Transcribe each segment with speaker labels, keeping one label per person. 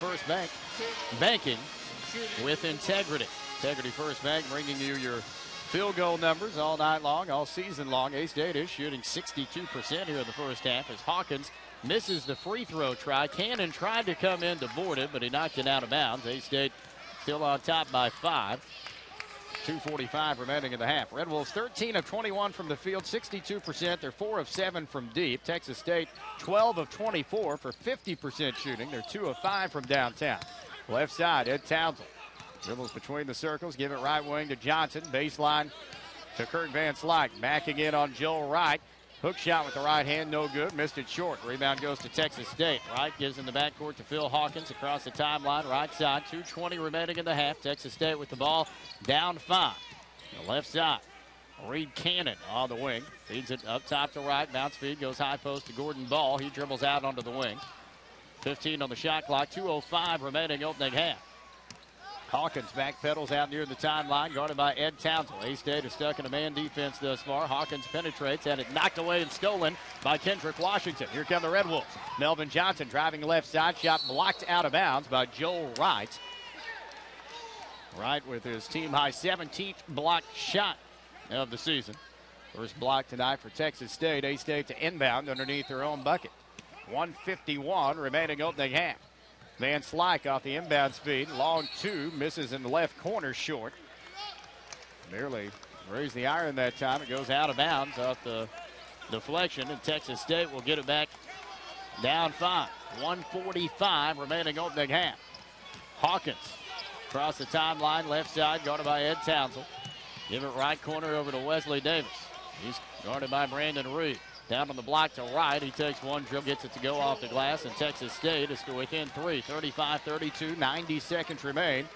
Speaker 1: First Bank, banking with integrity. Integrity First Bank bringing you your field goal numbers all night long, all season long. A-State is shooting 62% here in the first half as Hawkins misses the free throw try. Cannon tried to come in to board it, but he knocked it out of bounds. A-State still on top by 5. 2:45 remaining in the half. Red Wolves 13 of 21 from the field, 62%. They're 4 of 7 from deep. Texas State 12 of 24 for 50% shooting. They're 2 of 5 from downtown. Left side, Ed Townsend dribbles between the circles, give it right wing to Johnson. Baseline to Kurt Van Slyke. Backing in on Joel Wright. Hook shot with the right hand, no good. Missed it short. Rebound goes to Texas State. Wright gives in the backcourt to Phil Hawkins across the timeline. Right side, 2:20 remaining in the half. Texas State with the ball down 5. The left side, Reed Cannon on the wing. Feeds it up top to Wright. Bounce feed goes high post to Gordon Ball. He dribbles out onto the wing. 15 on the shot clock. 2:05 remaining opening half. Hawkins backpedals out near the timeline, guarded by Ed Townsend. A-State is stuck in a man defense thus far. Hawkins penetrates, had it knocked away and stolen by Kendrick Washington. Here come the Red Wolves. Melvin Johnson driving left side, shot blocked out of bounds by Joel Wright. Wright with his team-high 17th blocked shot of the season. First block tonight for Texas State. A-State to inbound underneath their own bucket. 1:51 remaining opening half. Van Slyke off the inbound speed. Long 2, misses in the left corner short. Barely raised the iron that time. It goes out of bounds off the deflection, and Texas State will get it back down 5. 1:45 remaining opening half. Hawkins across the timeline, left side, guarded by Ed Townsend. Give it right corner over to Wesley Davis. He's guarded by Brandon Reed. Down on the block to Wright. He takes one dribble, gets it to go off the glass, and Texas State is to within 3. 35-32, 90 seconds remain.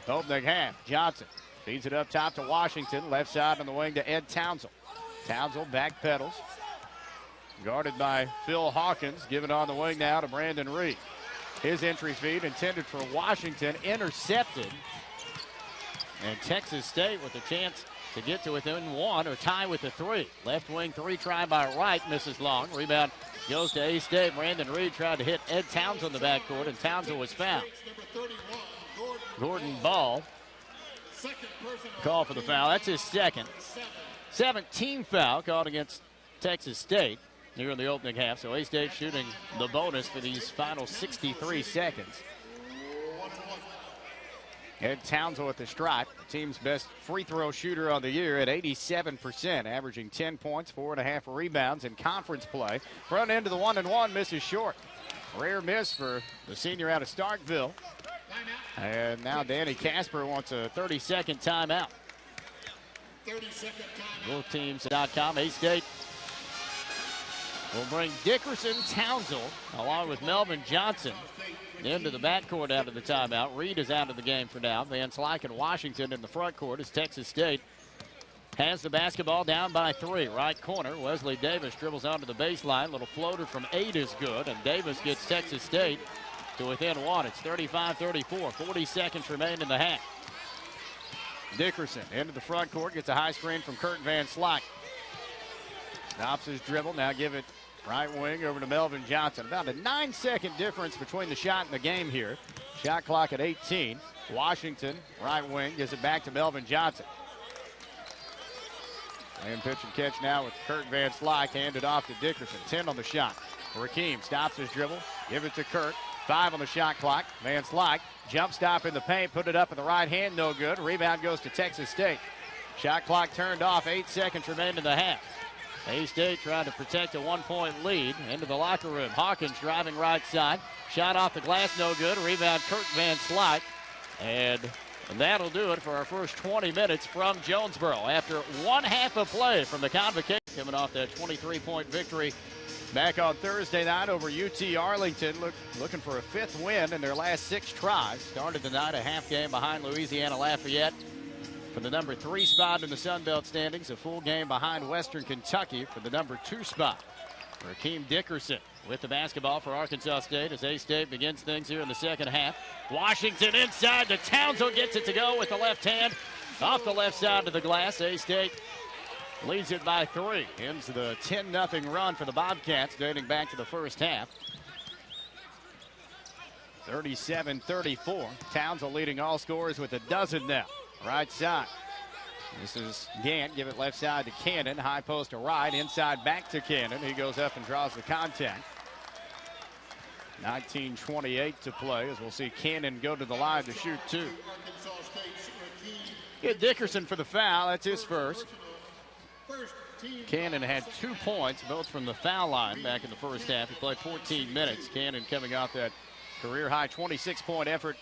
Speaker 1: Opening half. Johnson feeds it up top to Washington. Left side on the wing to Ed Townsend. Townsend backpedals. Guarded by Phil Hawkins. Give it on the wing now to Brandon Reed. His entry feed intended for Washington, intercepted. And Texas State with a chance to get to within 1 or tie with the 3. Left wing 3 try by Wright, misses long. Rebound goes to A-State. Brandon Reed tried to hit Ed Townsend on the backcourt, and Townsend was fouled. Gordon Ball called for the foul. That's his second. 17th foul called against Texas State here in the opening half. So A-State shooting the bonus for these final 63 seconds. Ed Townsend with the strike, the team's best free throw shooter on the year at 87%, averaging 10 points, 4.5 rebounds in conference play. Front end of the 1-and-1, misses short. Rare miss for the senior out of Starkville. And now Danny Casper wants a 30-second timeout.
Speaker 2: 30-second timeout.
Speaker 1: Boothteams.com. A-State will bring Dickerson, Townsend, along with Melvin Johnson, into the backcourt out of the timeout. Reed is out of the game for now. Van Slyke and Washington in the front court as Texas State has the basketball down by 3. Right corner, Wesley Davis dribbles onto the baseline. Little floater from 8 is good, and Davis gets Texas State to within 1. It's 35-34. 40 seconds remain in the half. Dickerson into the front court, gets a high screen from Kurt Van Slyke. Stops his dribble, now give it right wing over to Melvin Johnson. About a 9-second difference between the shot and the game here. Shot clock at 18. Washington, right wing, gives it back to Melvin Johnson. And pitch and catch now with Kurt Van Slyke, handed off to Dickerson. 10 on the shot. Rakeem stops his dribble, give it to Kurt. 5 on the shot clock. Van Slyke, jump stop in the paint, put it up in the right hand, no good. Rebound goes to Texas State. Shot clock turned off, 8 seconds remain in the half. A-State trying to protect a 1-point lead. Into the locker room. Hawkins driving right side. Shot off the glass, no good. Rebound, Kurt Van Slyke. And that'll do it for our first 20 minutes from Jonesboro. After 1 half of play from the Convocation, coming off that 23-point victory back on Thursday night over UT Arlington. Looking for a 5th win in their last 6 tries. Started the night a half game behind Louisiana Lafayette for the number 3 spot in the Sun Belt standings, a full game behind Western Kentucky for the number 2 spot. Rakeem Dickerson with the basketball for Arkansas State as A-State begins things here in the second half. Washington inside to Townsend, gets it to go with the left hand off the left side of the glass. A-State leads it by 3. Ends the 10-0 run for the Bobcats dating back to the first half. 37-34. Townsville leading all scorers with a dozen now. Right side. This is Gant. Give it left side to Cannon. High post to right. Inside back to Cannon. He goes up and draws the contact. 19:28 to play as we'll see Cannon go to the line to shoot two. Get Dickerson for the foul. That's his first. Cannon had 2 points, both from the foul line back in the first half. He played 14 minutes. Cannon coming off that career-high 26-point effort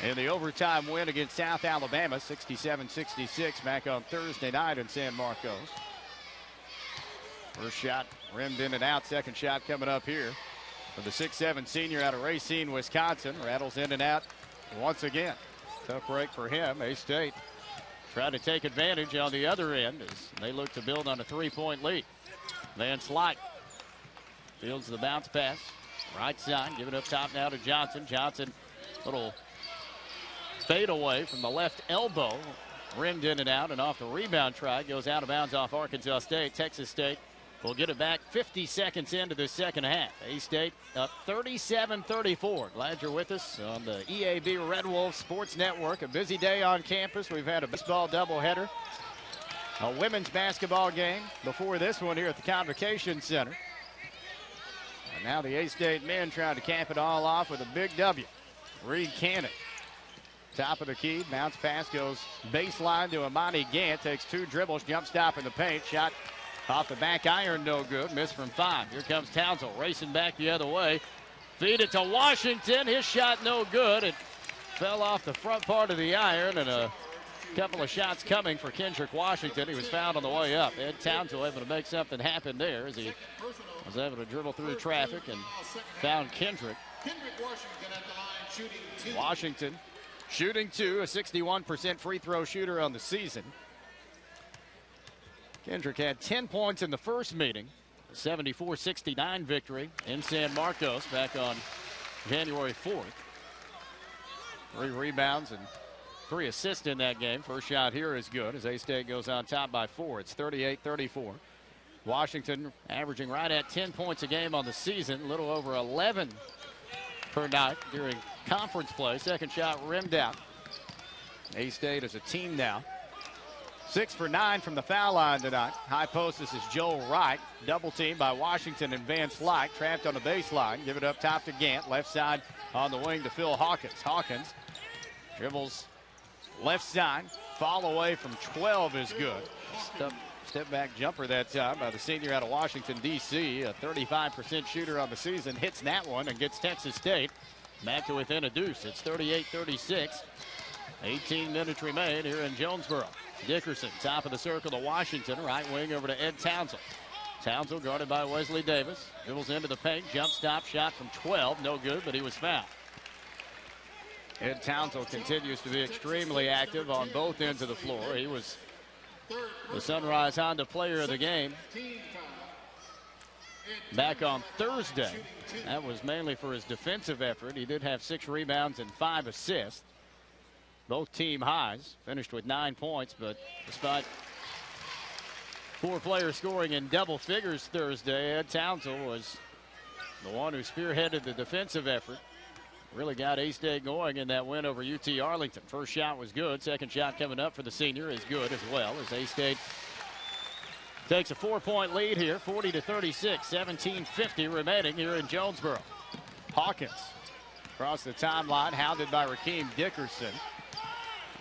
Speaker 1: in the overtime win against South Alabama, 67-66, back on Thursday night in San Marcos. First shot rimmed in and out. Second shot coming up here for the 6'7 senior out of Racine, Wisconsin. Rattles in and out once again. Tough break for him. A-State trying to take advantage on the other end as they look to build on a 3-point lead. Van Slyke fields the bounce pass. Right side, give it up top now to Johnson. Johnson, little fade away from the left elbow. Rimmed in and out, and off the rebound try. Goes out of bounds off Arkansas State. Texas State will get it back 50 seconds into the second half. A-State up 37-34. Glad you're with us on the EAB Red Wolves Sports Network. A busy day on campus. We've had a baseball doubleheader, a women's basketball game before this one here at the Convocation Center. And now the A-State men trying to cap it all off with a big W. Reed Cannon. Top of the key, bounce pass goes baseline to Amani Gant. Takes 2 dribbles, jump stop in the paint. Shot off the back iron, no good. Missed from 5. Here comes Townsville racing back the other way. Feed it to Washington. His shot no good. It fell off the front part of the iron, and a couple of shots coming for Kendrick Washington. He was fouled on the way up. Ed Townsville able to make something happen there as he was able to dribble through traffic and found Kendrick. Washington shooting 2, a 61% free throw shooter on the season. Kendrick had 10 points in the first meeting, a 74-69 victory in San Marcos back on January 4th. 3 rebounds and 3 assists in that game. First shot here is good as A-State goes on top by 4. It's 38-34. Washington averaging right at 10 points a game on the season, a little over 11 per night during conference play. Second shot rimmed out. A-State as a team now 6 for 9 from the foul line tonight. High post, this is Joel Wright. Double team by Washington and Van Slyke. Trapped on the baseline. Give it up top to Gant. Left side on the wing to Phil Hawkins. Hawkins dribbles left side. Fall away from 12 is good. Step back jumper that time by the senior out of Washington, D.C. A 35% shooter on the season. Hits that one and gets Texas State back to within a deuce. It's 38-36. 18 minutes remain here in Jonesboro. Dickerson, top of the circle to Washington. Right wing over to Ed Townsville. Townsville guarded by Wesley Davis. Dribbles into the paint. Jump stop shot from 12. No good, but he was fouled. Ed Townsville continues to be extremely active on both ends of the floor. He was the Sunrise Honda player of the game back on Thursday. That was mainly for his defensive effort. He did have 6 rebounds and 5 assists. Both team highs. Finished with 9 points, but despite 4 players scoring in double figures Thursday, Ed Townsville was the one who spearheaded the defensive effort. Really got A-State going in that win over UT Arlington. First shot was good. Second shot coming up for the senior is good as well as A-State takes a 4-point lead here, 40-36, 17:50 remaining here in Jonesboro. Hawkins across the timeline, hounded by Rakeem Dickerson.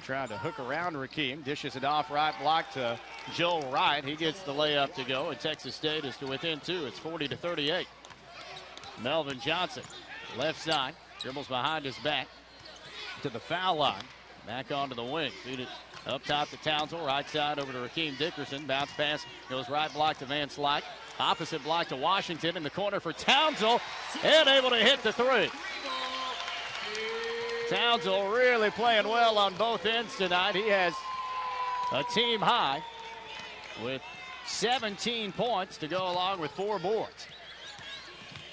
Speaker 1: Trying to hook around Rakeem, dishes it off right block to Joel Wright. He gets the layup to go, and Texas State is to within 2. It's 40-38. Melvin Johnson, left side, dribbles behind his back to the foul line. Back onto the wing. Feed it up top to Townsville. Right side over to Rakeem Dickerson. Bounce pass goes right block to Van Slyke. Opposite block to Washington in the corner for Townsville. And able to hit the 3. Townsville really playing well on both ends tonight. He has a team high with 17 points to go along with 4 boards.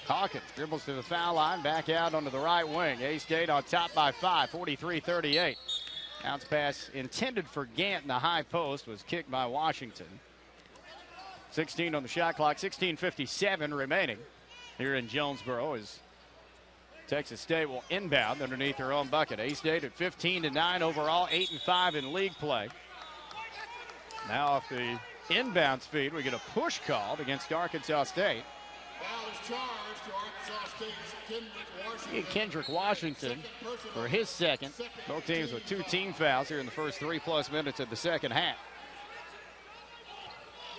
Speaker 1: Hawkins dribbles to the foul line, back out onto the right wing. A-State on top by 5, 43-38. Bounce pass intended for Gant in the high post was kicked by Washington. 16 on the shot clock, 16:57 remaining here in Jonesboro as Texas State will inbound underneath their own bucket. A-State at 15-9 overall, 8-5 in league play. Now off the inbound speed, we get a push called against Arkansas State.
Speaker 2: Foul is charged to Arkansas State's Kendrick Washington.
Speaker 1: Kendrick Washington for his second. Both teams with 2 team fouls here in the first 3+ minutes of the second half.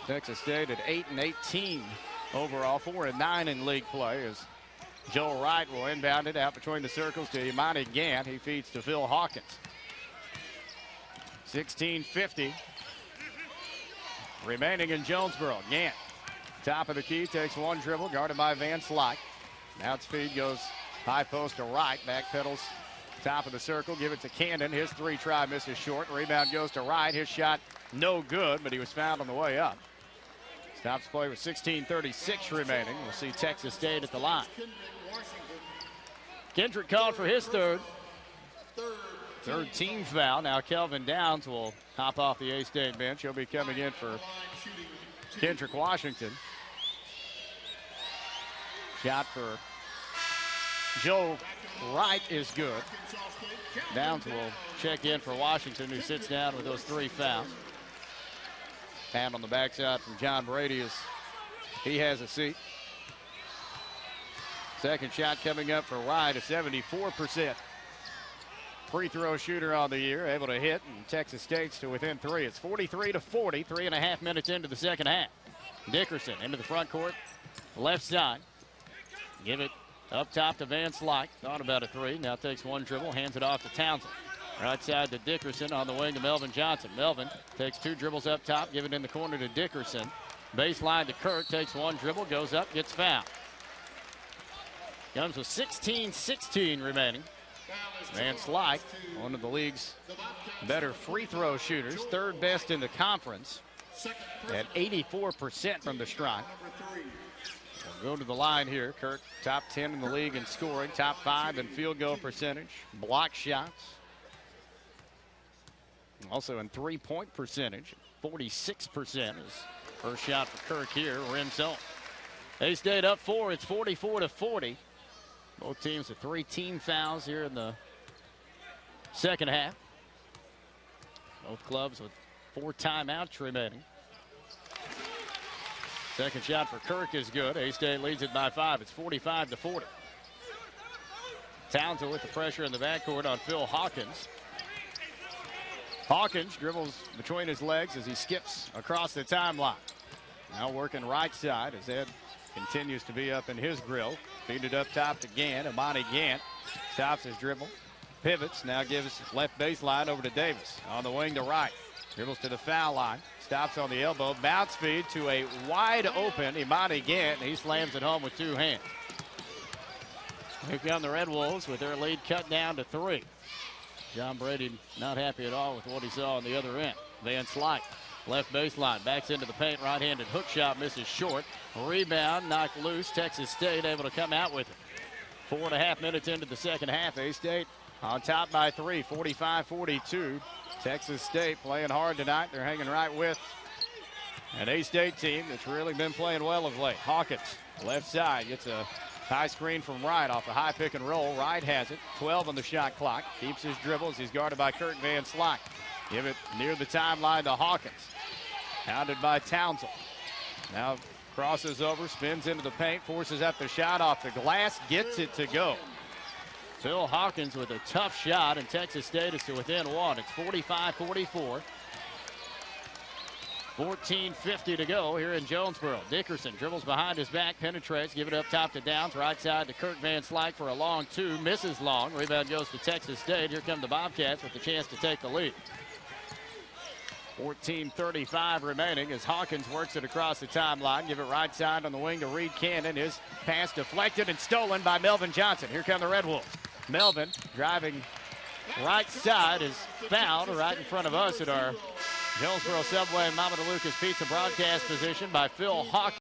Speaker 1: Texas State at 8-18 overall, 4-9 in league play as Joel Wright will inbound it out between the circles to Imani Gant. He feeds to Phil Hawkins. 16:50 remaining in Jonesboro. Gant, top of the key, takes one dribble, guarded by Van Slyke. Now its feed goes high post to Wright, back pedals top of the circle, give it to Cannon. His 3 try misses short. Rebound goes to Wright. His shot no good, but he was fouled on the way up. Stops play with 16:36 remaining. We'll see Texas State at the line. Kendrick called for his third team foul. Now Kelvin Downs will hop off the A-State bench. He'll be coming in for Kendrick Washington. Shot for Joe Wright is good. Downs will check in for Washington, who sits down with those 3 fouls. Hand on the backside from John Brady as he has a seat. Second shot coming up for Wright, a 74% free throw shooter on the year, able to hit, and Texas State's to within 3. It's 43-40, 3.5 minutes into the second half. Dickerson into the front court, left side. Give it up top to Van Slyke. Thought about a 3, now takes one dribble, hands it off to Townsend. Right side to Dickerson, on the wing to Melvin Johnson. Melvin takes 2 dribbles up top, give it in the corner to Dickerson. Baseline to Kirk, takes one dribble, goes up, gets fouled. Comes with 16:16 remaining. Van Slyke, one of the league's better free throw shooters, 3rd best in the conference at 84% from the stripe. We'll go to the line here. Kirk, top 10 in the league in scoring, top 5 in field goal percentage, block shots. Also in 3-point percentage, 46% is first shot for Kirk here, rim zone. A-State up 4, it's 44-40. Both teams with 3 team fouls here in the second half. Both clubs with 4 timeouts remaining. Second shot for Kirk is good. A-State leads it by 5. It's 45-40. Townsend with the pressure in the backcourt on Phil Hawkins. Hawkins dribbles between his legs as he skips across the timeline. Now working right side as Ed continues to be up in his grill. Feed it up top to Gant. Imani Gant stops his dribble. Pivots, now gives left baseline over to Davis. On the wing to Wright. Dribbles to the foul line. Stops on the elbow. Bounce feed to a wide open Imani Gant. He slams it home with 2 hands. Here come the Red Wolves with their lead cut down to 3. John Brady not happy at all with what he saw on the other end. Van Slyke, left baseline, backs into the paint, right-handed hook shot, misses short. Rebound, knocked loose. Texas State able to come out with it. 4.5 minutes into the second half. A-State on top by 3, 45-42. Texas State playing hard tonight. They're hanging right with an A-State team that's really been playing well of late. Hawkins, left side, gets a high screen from Wright off the high pick and roll. Wright has it. 12 on the shot clock. Keeps his dribbles. He's guarded by Kirk Van Slyke. Give it near the timeline to Hawkins. Hounded by Townsend. Now crosses over, spins into the paint, forces up the shot off the glass, gets it to go. Phil Hawkins with a tough shot, and Texas State is to within 1. It's 45-44. 14:50 to go here in Jonesboro. Dickerson dribbles behind his back, penetrates, give it up top to Downs, right side to Kirk Van Slyke for a long 2, misses long. Rebound goes to Texas State. Here come the Bobcats with the chance to take the lead. 14:35 remaining as Hawkins works it across the timeline. Give it right side on the wing to Reed Cannon. His pass deflected and stolen by Melvin Johnson. Here come the Red Wolves. Melvin driving right side is fouled right in front of us at our Jonesboro Subway and Mama DeLuca's Pizza broadcast position by Phil Hawkins.